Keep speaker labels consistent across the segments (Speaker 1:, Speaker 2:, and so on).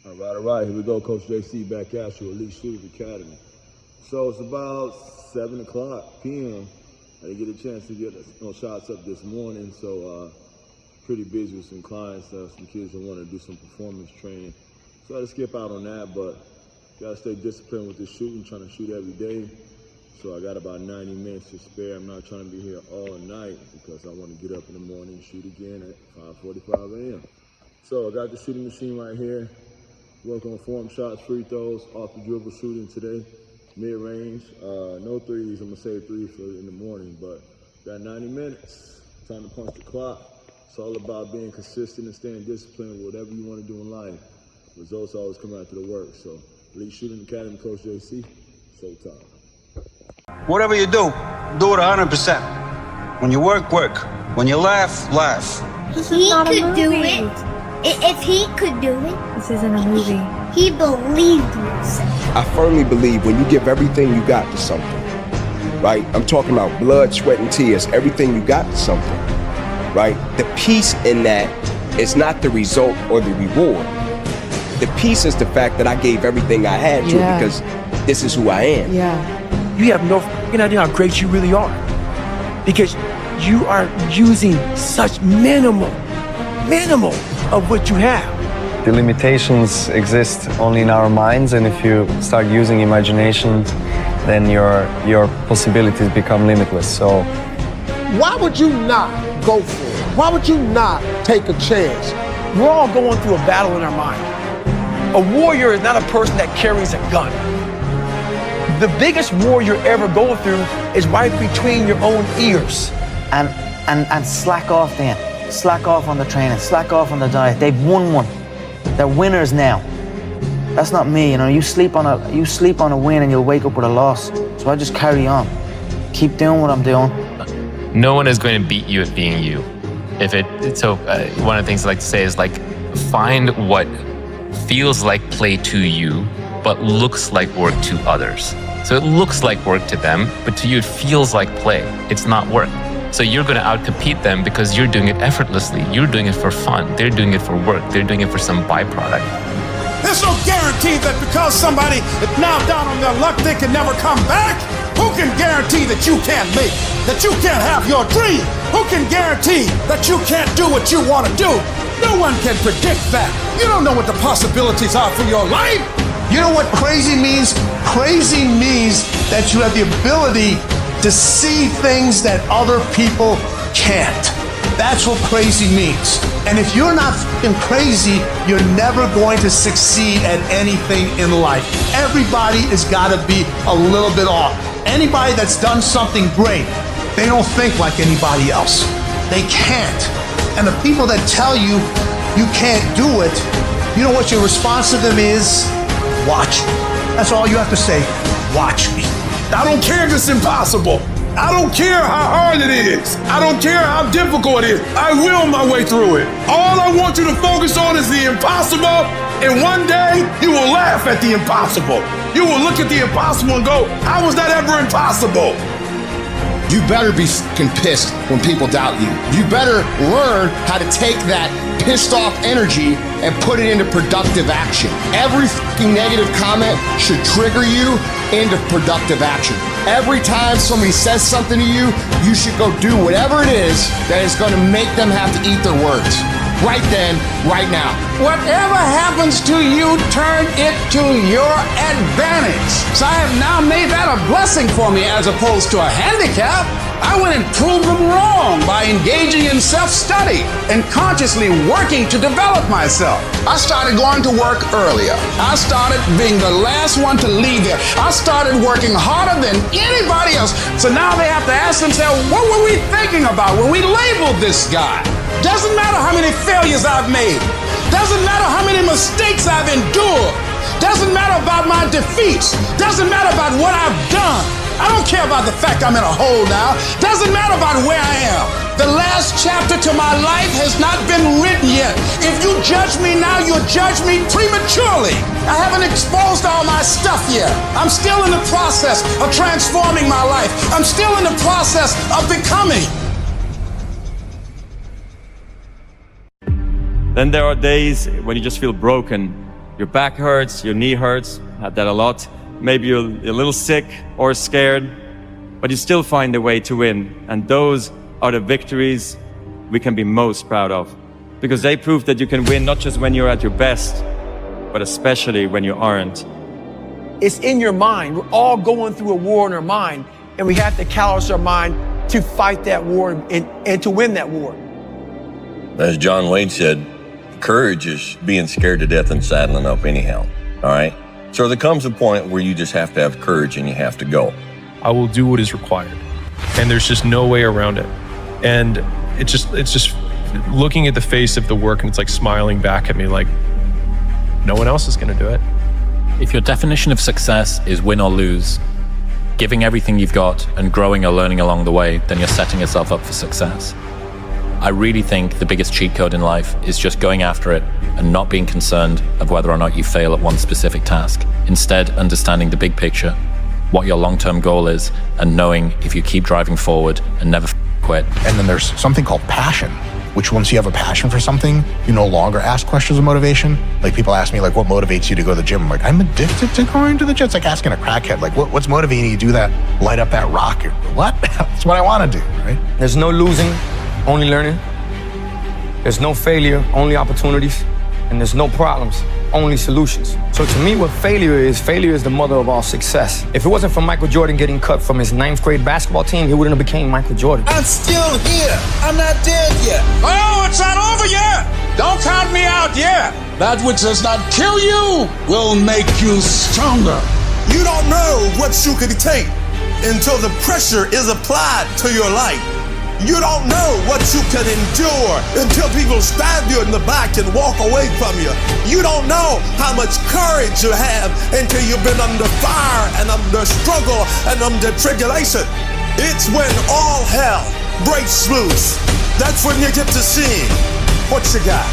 Speaker 1: All right, here we go. Coach JC back at you, Elite Shooters Academy. So it's about 7 o'clock p.m. I didn't get a chance to get no shots up this morning, so pretty busy with some clients, some kids that want to do some performance training. So I had to skip out on that, but got to stay disciplined with this shooting, trying to shoot every day. So I got about 90 minutes to spare. I'm not trying to be here all night because I want to get up in the morning and shoot again at 5:45 a.m. So I got the shooting machine right here. Work on form shots, free throws, off the dribble shooting today. Mid-range, no threes. I'm going to save threes for in the morning, but got 90 minutes. Time to punch the clock. It's all about being consistent and staying disciplined with whatever you want to do in life. Results always come after the work. So, Elite Shooting Academy, Coach JC, showtime.
Speaker 2: Whatever you do it 100%. When you work, work. When you laugh, laugh.
Speaker 3: He could do it. If he could do it.
Speaker 4: This isn't a movie.
Speaker 3: He believed in himself.
Speaker 5: I firmly believe when you give everything you got to something, right? I'm talking about blood, sweat, and tears, everything you got to something, right? The peace in that is not the result or the reward. The peace is the fact that I gave everything I had to it because this is who I am.
Speaker 4: Yeah.
Speaker 6: You have no f***ing idea how great you really are because you are using such minimal of what you have.
Speaker 7: The limitations exist only in our minds, and if you start using imagination, then your possibilities become limitless. So
Speaker 8: why would you not go for it? Why would you not take a chance?
Speaker 6: We're all going through a battle in our mind. A warrior is not a person that carries a gun. The biggest war you're ever going through is right between your own ears.
Speaker 9: And slack off then. Slack off on the training, slack off on the diet. They've won one. They're winners now. That's not me, you know. You sleep on a win and you'll wake up with a loss. So I just carry on. Keep doing what I'm doing.
Speaker 10: No one is going to beat you at being you. One of the things I like to say is like, find what feels like play to you, but looks like work to others. So it looks like work to them, but to you it feels like play. It's not work. So you're going to outcompete them because you're doing it effortlessly. You're doing it for fun. They're doing it for work. They're doing it for some byproduct.
Speaker 11: There's no guarantee that because somebody is now down on their luck, they can never come back. Who can guarantee that you can't make, that you can't have your dream? Who can guarantee that you can't do what you want to do? No one can predict that. You don't know what the possibilities are for your life.
Speaker 8: You know what crazy means? Crazy means that you have the ability to see things that other people can't. That's what crazy means. And if you're not f***ing crazy, you're never going to succeed at anything in life. Everybody has got to be a little bit off. Anybody that's done something great, they don't think like anybody else. They can't. And the people that tell you you can't do it, you know what your response to them is? Watch me. That's all you have to say. Watch me.
Speaker 11: I don't care if it's impossible. I don't care how hard it is. I don't care how difficult it is. I will my way through it. All I want you to focus on is the impossible, and one day you will laugh at the impossible. You will look at the impossible and go, how was that ever impossible?
Speaker 12: You better be f***ing pissed when people doubt you. You better learn how to take that pissed off energy and put it into productive action. Every f***ing negative comment should trigger you into productive action. Every time somebody says something to you, you should go do whatever it is that is going to make them have to eat their words. Right then, right now.
Speaker 11: Whatever happens to you, turn it to your advantage. So I have now made that a blessing for me as opposed to a handicap. I went and proved them wrong by engaging in self-study and consciously working to develop myself. I started going to work earlier. I started being the last one to leave there. I started working harder than anybody else. So now they have to ask themselves, what were we thinking about when we labeled this guy? Doesn't matter how many failures I've made. Doesn't matter how many mistakes I've endured. Doesn't matter about my defeats. Doesn't matter about what I've done. I don't care about the fact I'm in a hole now. Doesn't matter about where I am. The last chapter to my life has not been written yet. If you judge me now, you'll judge me prematurely. I haven't exposed all my stuff yet. I'm still in the process of transforming my life. I'm still in the process of becoming.
Speaker 13: Then there are days when you just feel broken
Speaker 4: Your back hurts, your knee hurts, had that a lot. Maybe you're a little sick or scared, but you still find a way to win. And those are the victories we can be most proud of, because they prove that you can win not just when you're at your best, but especially when you aren't.
Speaker 6: It's in your mind. We're all going through a war in our mind, and we have to callous our mind to fight that war and to win that war.
Speaker 13: As John Wayne said, courage is being scared to death and saddling up anyhow, all right? So there comes a point where you just have to have courage and you have to go.
Speaker 14: I will do what is required, and there's just no way around it. And it's just looking at the face of the work, and it's like smiling back at me like no one else is going to do it.
Speaker 15: If your definition of success is win or lose, giving everything you've got and growing or learning along the way, then you're setting yourself up for success. I really think the biggest cheat code in life is just going after it and not being concerned of whether or not you fail at one specific task. Instead, understanding the big picture, what your long-term goal is, and knowing if you keep driving forward and never quit.
Speaker 16: And then there's something called passion, which once you have a passion for something, you no longer ask questions of motivation. Like people ask me, like, what motivates you to go to the gym? I'm like, I'm addicted to going to the gym. It's like asking a crackhead, like, what's motivating you to do that? Light up that rocket. What? That's what I want to do, right?
Speaker 17: There's no losing, only learning. There's no failure, only opportunities. And there's no problems, only solutions. So to me, what failure is the mother of all success. If it wasn't for Michael Jordan getting cut from his 9th grade basketball team, he wouldn't have became Michael Jordan.
Speaker 11: I'm still here. I'm not dead yet. Oh, it's not over yet. Don't count me out yet. That which does not kill you will make you stronger.
Speaker 8: You don't know what you could take until the pressure is applied to your life. You don't know what you can endure until people stab you in the back and walk away from you. You don't know how much courage you have until you've been under fire and under struggle and under tribulation. It's when all hell breaks loose. That's when you get to see what you got.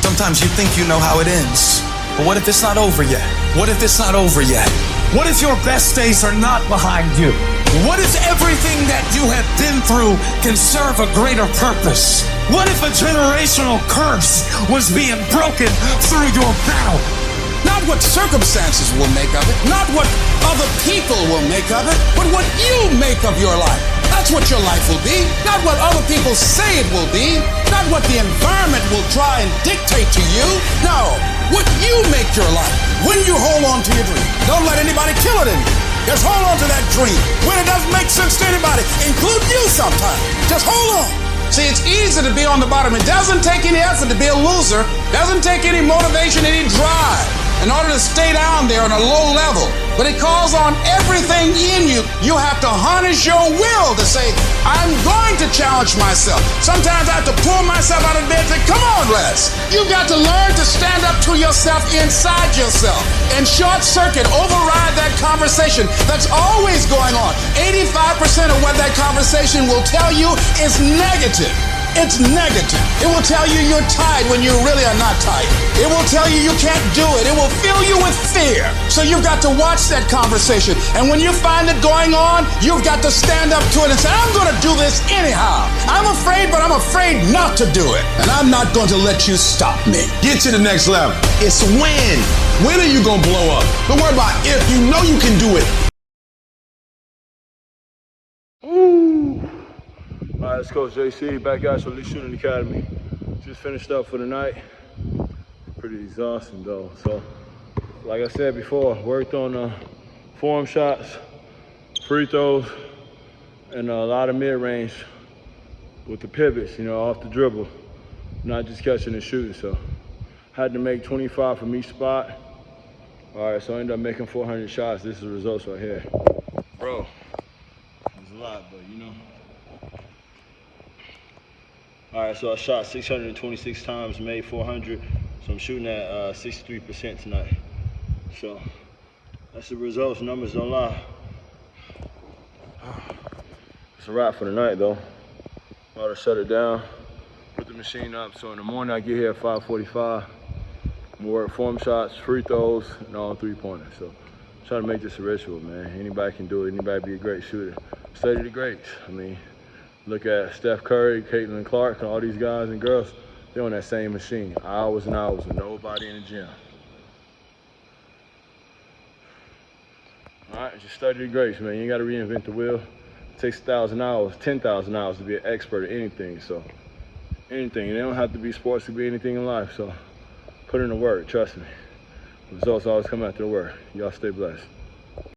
Speaker 18: Sometimes you think you know how it ends, but what if it's not over yet? What if it's not over yet?
Speaker 11: What if your best days are not behind you? What if everything that you have been through can serve a greater purpose? What if a generational curse was being broken through your battle? Not what circumstances will make of it, not what other people will make of it, but what you make of your life. That's what your life will be, not what other people say it will be, not what the environment will try and dictate to you. No, what you make your life. When you hold on to your dream, don't let anybody kill it in you. Just hold on to that dream. When it doesn't make sense to anybody, include you sometimes. Just hold on. See, it's easy to be on the bottom. It doesn't take any effort to be a loser. Doesn't take any motivation, any drive in order to stay down there on a low level. But it calls on everything in you. You have to harness your will to say, I'm going to challenge myself. Sometimes I have to pull myself out of bed and say, come on, Les. You've got to learn to stand up to yourself inside yourself and short circuit, override that conversation that's always going on. 85% of what that conversation will tell you is negative. It's negative. It will tell you you're tired when you really are not tired. It will tell you you can't do it. It will fill you with fear. So you've got to watch that conversation. And when you find it going on, you've got to stand up to it and say, I'm going to do this anyhow. I'm afraid, but I'm afraid not to do it. And I'm not going to let you stop me.
Speaker 12: Get to the next level. It's when. When are you going to blow up? Don't worry about if. You know you can do it.
Speaker 1: All right, it's Coach JC, back at you, Elite Shooting Academy. Just finished up for the night. Pretty exhausting though. So, like I said before, worked on form shots, free throws, and a lot of mid-range with the pivots, you know, off the dribble, not just catching and shooting. So, had to make 25 from each spot. All right, so I ended up making 400 shots. This is the results right here. Bro, it's a lot, but you know. All right, so I shot 626 times, made 400. So I'm shooting at 63% tonight. So that's the results, numbers don't lie. It's a wrap for the night though. About to shut it down, put the machine up. So in the morning I get here at 5:45. I'm work form shots, free throws, and all 3-pointers. So try to make this a ritual, man. Anybody can do it, anybody be a great shooter. Study the greats. I mean, look at Steph Curry, Caitlin Clark, and all these guys and girls, they're on that same machine, hours and hours, and nobody in the gym. All right, just study the greats, man. You ain't got to reinvent the wheel. It takes 1,000 hours, 10,000 hours to be an expert at anything. So anything, it don't have to be sports, to be anything in life. So put in the work, trust me. Results always come after the work. Y'all stay blessed.